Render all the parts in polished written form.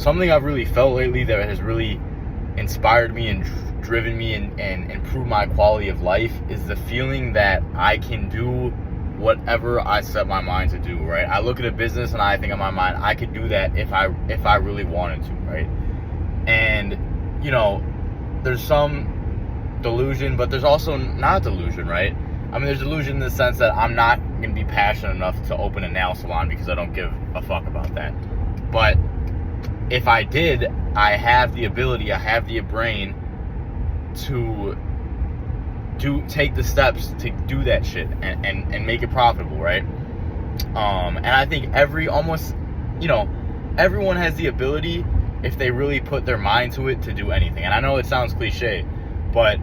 something I've really felt lately that has really inspired me and driven me and improved my quality of life is the feeling that I can do whatever I set my mind to do, right? I look at a business and I think in my mind, I could do that if I really wanted to, right? And, there's some delusion, but there's also not delusion, right? I mean, there's delusion in the sense that I'm not going to be passionate enough to open a nail salon because I don't give a fuck about that. But if I did, I have the ability, I have the brain to take the steps to do that shit and make it profitable, right? And I think everyone has the ability, if they really put their mind to it, to do anything. And I know it sounds cliche, but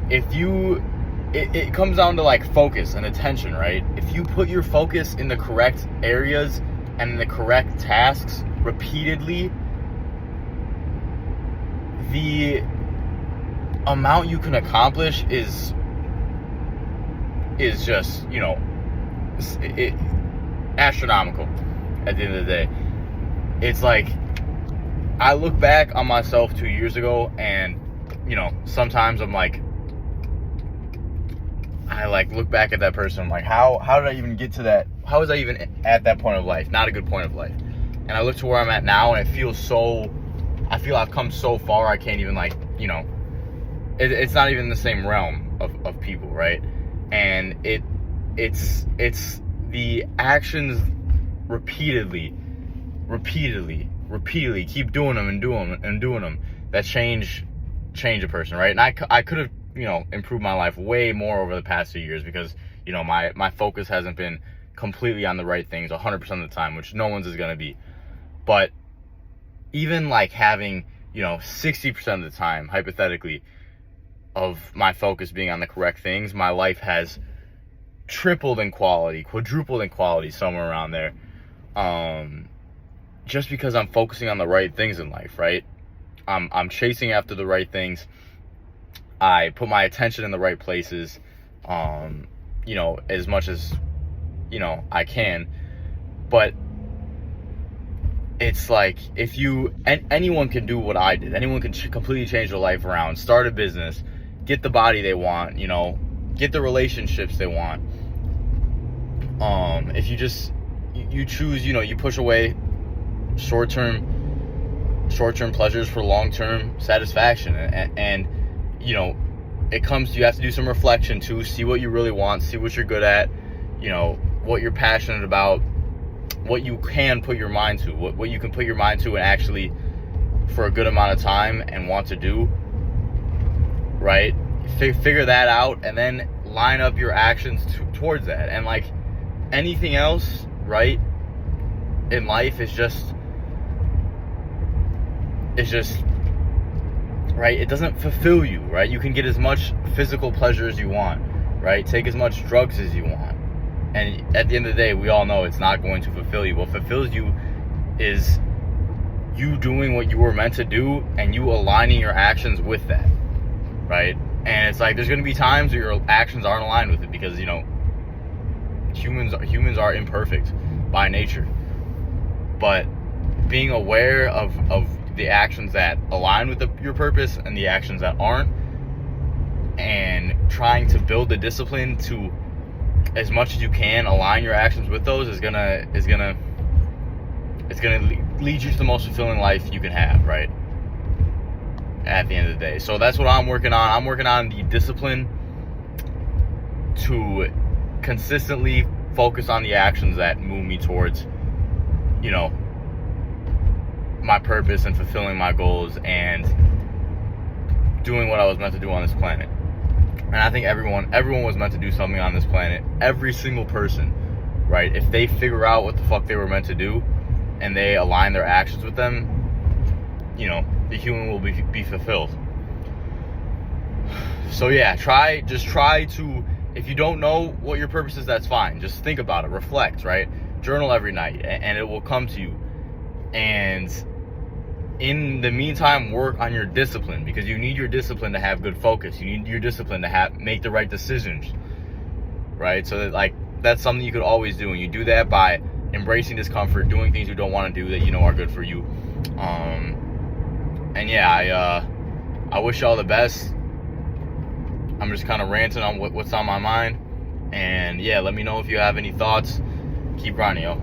it comes down to like focus and attention, right? If you put your focus in the correct areas and in the correct tasks repeatedly, the amount you can accomplish is just, astronomical at the end of the day. It's like, I look back on myself 2 years ago and, sometimes I'm like, I look back at that person, I'm like, how did I even get to that? How was I even at that point of life? Not a good point of life. And I look to where I'm at now and I feel I've come so far, I can't even it's not even the same realm of people, right? And it's the actions repeatedly, keep doing them and doing them that change a person, right? And I could have, improved my life way more over the past few years because, my focus hasn't been completely on the right things 100% of the time, which no one's is going to be. But even having, 60% of the time, hypothetically, of my focus being on the correct things, my life has tripled in quality, quadrupled in quality, somewhere around there. Just because I'm focusing on the right things in life, right? I'm chasing after the right things. I put my attention in the right places, as much as, I can. But it's like, anyone can do what I did. Anyone can completely change their life around, start a business, get the body they want, get the relationships they want. If you just, you choose, you push away short-term pleasures for long-term satisfaction. And it comes, you have to do some reflection too, see what you really want, see what you're good at, what you're passionate about, what you can put your mind to, what you can put your mind to and actually for a good amount of time and want to do, right? Figure that out and then line up your actions towards that. And anything else, right, in life is just, right, it doesn't fulfill you, right? You can get as much physical pleasure as you want, right? Take as much drugs as you want. And at the end of the day, we all know it's not going to fulfill you. What fulfills you is you doing what you were meant to do and you aligning your actions with that, right? And it's there's going to be times where your actions aren't aligned with it because, humans are imperfect by nature. But being aware of the actions that align with your purpose and the actions that aren't, and trying to build the discipline to, as much as you can, align your actions with those is gonna lead you to the most fulfilling life you can have, right? At the end of the day. So that's what I'm working on. I'm working on the discipline to consistently focus on the actions that move me towards, my purpose and fulfilling my goals and doing what I was meant to do on this planet. And I think everyone was meant to do something on this planet. Every single person, right? If they figure out what the fuck they were meant to do and they align their actions with them, the human will be fulfilled. So yeah, try to, if you don't know what your purpose is, that's fine. Just think about it, reflect, right? Journal every night and it will come to you. And in the meantime, work on your discipline, because you need your discipline to have good focus. You need your discipline to make the right decisions, right? So that that's something you could always do, and you do that by embracing discomfort, doing things you don't want to do that are good for you, And yeah, I wish you all the best. I'm just kind of ranting on what's on my mind. And yeah, let me know if you have any thoughts. Keep grinding, yo.